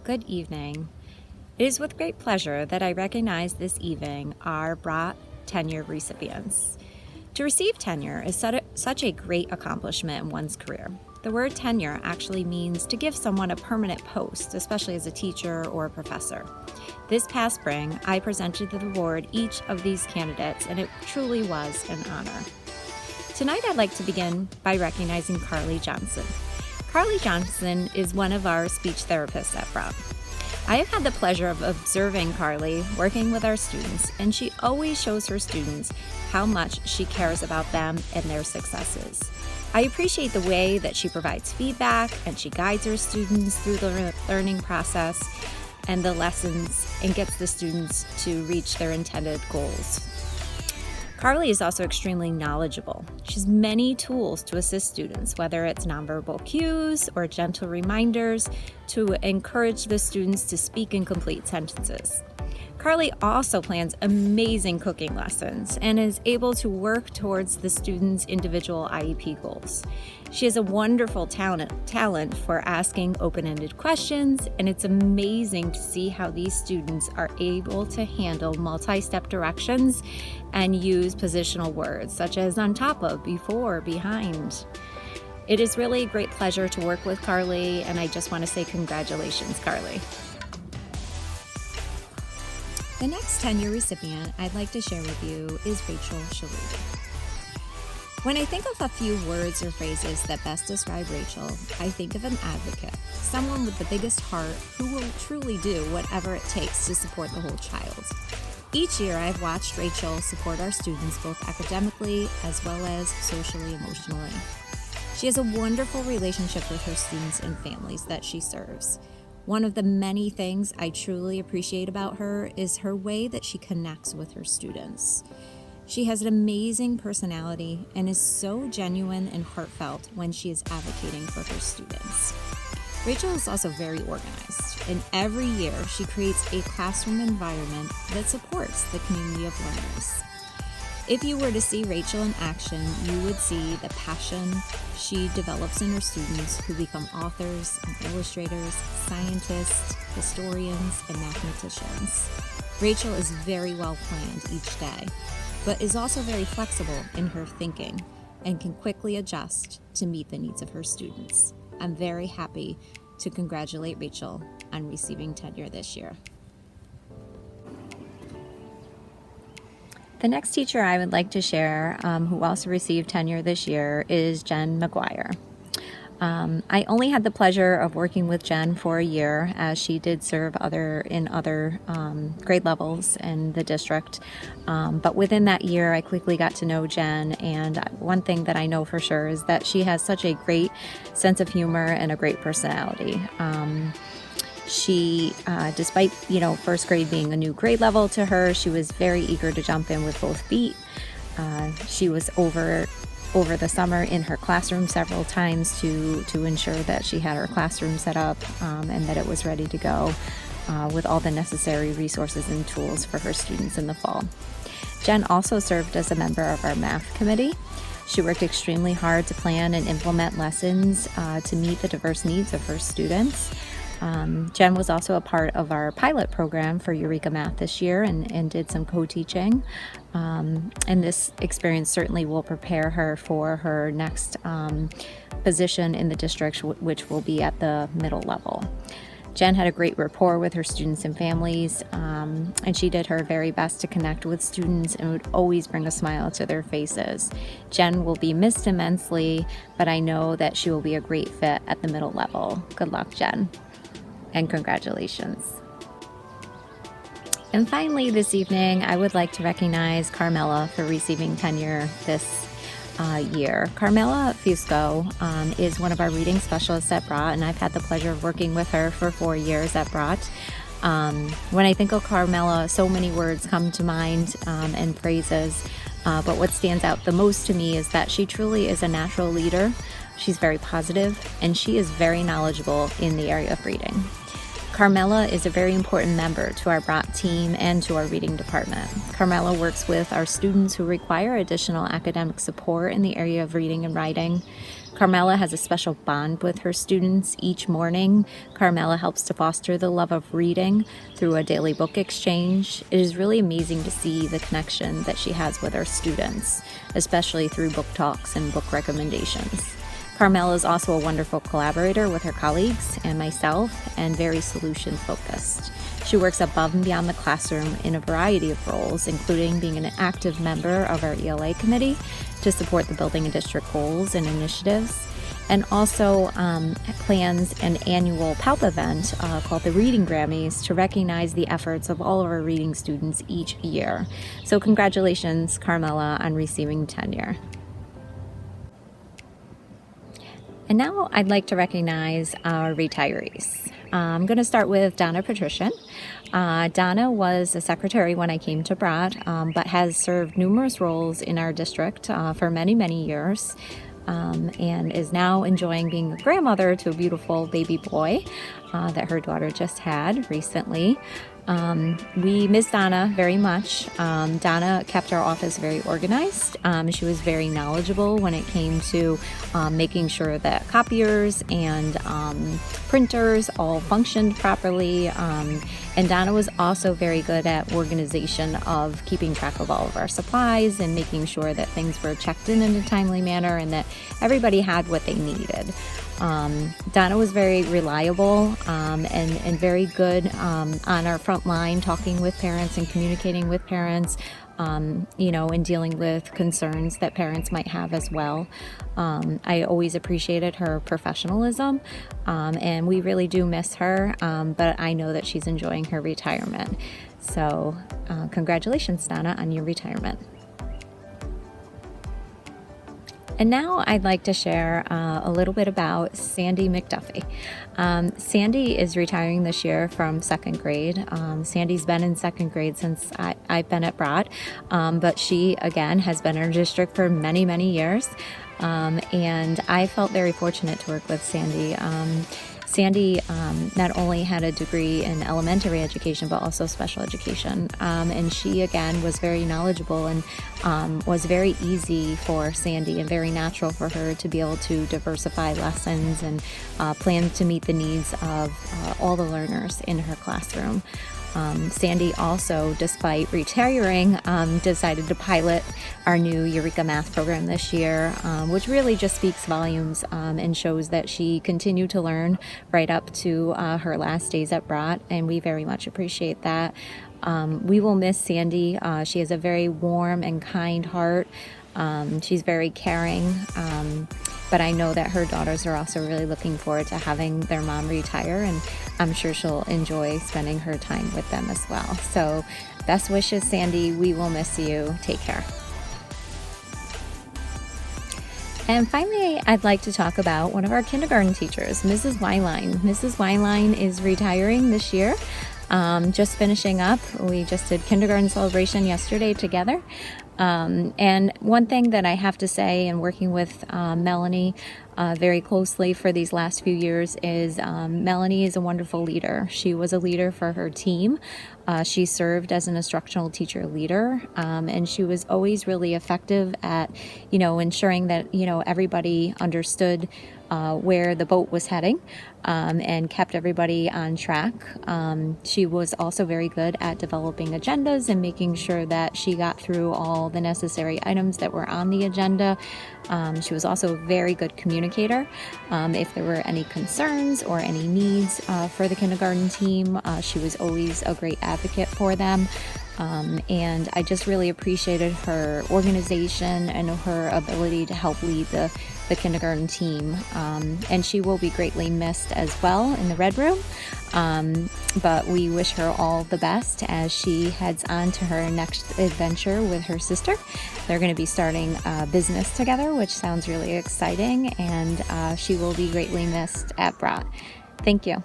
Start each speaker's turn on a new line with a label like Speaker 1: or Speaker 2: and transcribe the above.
Speaker 1: Good evening. It is with great pleasure that I recognize this evening our Bradt tenure recipients. To receive tenure is such a great accomplishment in one's career. The word tenure actually means to give someone a permanent post, especially as a teacher or a professor. This past spring, I presented the award each of these candidates, and it truly was an honor. Tonight, I'd like to begin by recognizing Carly Johnson. Carly Johnson is one of our speech therapists at Bradt. I have had the pleasure of observing Carly working with our students, and she always shows her students how much she cares about them and their successes. I appreciate the way that she provides feedback and she guides her students through the learning process and the lessons and gets the students to reach their intended goals. Carly is also extremely knowledgeable. She has many tools to assist students, whether it's nonverbal cues or gentle reminders to encourage the students to speak and complete sentences. Carly also plans amazing cooking lessons and is able to work towards the students' individual IEP goals. She has a wonderful talent for asking open-ended questions, and it's amazing to see how these students are able to handle multi-step directions and use positional words such as on top of, before, behind. It is really a great pleasure to work with Carly, and I just want to say congratulations, Carly. The next tenure recipient I'd like to share with you is Rachel Shaluti. When I think of a few words or phrases that best describe Rachel, I think of an advocate, someone with the biggest heart who will truly do whatever it takes to support the whole child. Each year I've watched Rachel support our students both academically as well as socially, emotionally. She has a wonderful relationship with her students and families that she serves. One of the many things I truly appreciate about her is her way that she connects with her students. She has an amazing personality and is so genuine and heartfelt when she is advocating for her students. Rachel is also very organized, and every year she creates a classroom environment that supports the community of learners. If you were to see Rachel in action, you would see the passion she develops in her students who become authors and illustrators, scientists, historians, and mathematicians. Rachel is very well planned each day, but is also very flexible in her thinking and can quickly adjust to meet the needs of her students. I'm very happy to congratulate Rachel on receiving tenure this year. The next teacher I would like to share who also received tenure this year is Jen McGuire. I only had the pleasure of working with Jen for a year, as she did serve in other grade levels in the district. But within that year, I quickly got to know Jen, and one thing that I know for sure is that she has such a great sense of humor and a great personality. She, despite, first grade being a new grade level to her, she was very eager to jump in with both feet. She was over the summer in her classroom several times to ensure that she had her classroom set up and that it was ready to go with all the necessary resources and tools for her students in the fall. Jen also served as a member of our math committee. She worked extremely hard to plan and implement lessons to meet the diverse needs of her students. Jen was also a part of our pilot program for Eureka Math this year and did some co-teaching. And this experience certainly will prepare her for her next position in the district, which will be at the middle level. Jen had a great rapport with her students and families, and she did her very best to connect with students and would always bring a smile to their faces. Jen will be missed immensely, but I know that she will be a great fit at the middle level. Good luck, Jen, and congratulations. And finally, this evening, I would like to recognize Carmela for receiving tenure this year. Carmela Fusco is one of our reading specialists at Bradt, and I've had the pleasure of working with her for 4 years at Bradt. When I think of Carmela, so many words come to mind and praises, but what stands out the most to me is that she truly is a natural leader. She's very positive, and she is very knowledgeable in the area of reading. Carmela is a very important member to our Bradt team and to our reading department. Carmela works with our students who require additional academic support in the area of reading and writing. Carmela has a special bond with her students. Each morning, Carmela helps to foster the love of reading through a daily book exchange. It is really amazing to see the connection that she has with her students, especially through book talks and book recommendations. Carmela is also a wonderful collaborator with her colleagues and myself, and very solution-focused. She works above and beyond the classroom in a variety of roles, including being an active member of our ELA committee to support the building and district goals and initiatives, and also plans an annual PALP event called the Reading Grammys to recognize the efforts of all of our reading students each year. So congratulations, Carmela, on receiving tenure. And now I'd like to recognize our retirees. I'm going to start with Donna Patrician. Donna was a secretary when I came to Bradt, but has served numerous roles in our district for many, many years, and is now enjoying being a grandmother to a beautiful baby boy that her daughter just had recently. We miss Donna very much. Donna kept our office very organized. She was very knowledgeable when it came to making sure that copiers and printers all functioned properly. And Donna was also very good at organization of keeping track of all of our supplies and making sure that things were checked in a timely manner and that everybody had what they needed. Donna was very reliable and very good on our front line, talking with parents and communicating with parents, and dealing with concerns that parents might have as well. I always appreciated her professionalism, and we really do miss her, but I know that she's enjoying her retirement. So congratulations, Donna, on your retirement. And now I'd like to share a little bit about Sandy McDuffie. Sandy is retiring this year from second grade. Sandy's been in second grade since I've been at Bradt, but she, again, has been in our district for many, many years. And I felt very fortunate to work with Sandy. Sandy not only had a degree in elementary education, but also special education. And she, again, was very knowledgeable and was very easy for Sandy and very natural for her to be able to diversify lessons and plan to meet the needs of all the learners in her classroom. Sandy also, despite retiring, decided to pilot our new Eureka Math program this year, which really just speaks volumes and shows that she continued to learn right up to her last days at Bradt, and we very much appreciate that. We will miss Sandy. She has a very warm and kind heart. She's very caring, but I know that her daughters are also really looking forward to having their mom retire, and I'm sure she'll enjoy spending her time with them as well. So best wishes, Sandy. We will miss you. Take care. And finally, I'd like to talk about one of our kindergarten teachers, Mrs. Weilein. Mrs. Weilein is retiring this year. Just finishing up. We just did kindergarten celebration yesterday together. And one thing that I have to say, in working with Melanie very closely for these last few years, is Melanie is a wonderful leader. She was a leader for her team. She served as an instructional teacher leader, and she was always really effective at, ensuring that, everybody understood where the boat was heading, and kept everybody on track. She was also very good at developing agendas and making sure that she got through all the necessary items that were on the agenda. She was also a very good communicator. If there were any concerns or any needs for the kindergarten team, she was always a great advocate for them. And I just really appreciated her organization and her ability to help lead the kindergarten team. And she will be greatly missed as well in the Red Room. But we wish her all the best as she heads on to her next adventure with her sister. They're going to be starting a business together, which sounds really exciting, and she will be greatly missed at Bradt. Thank you.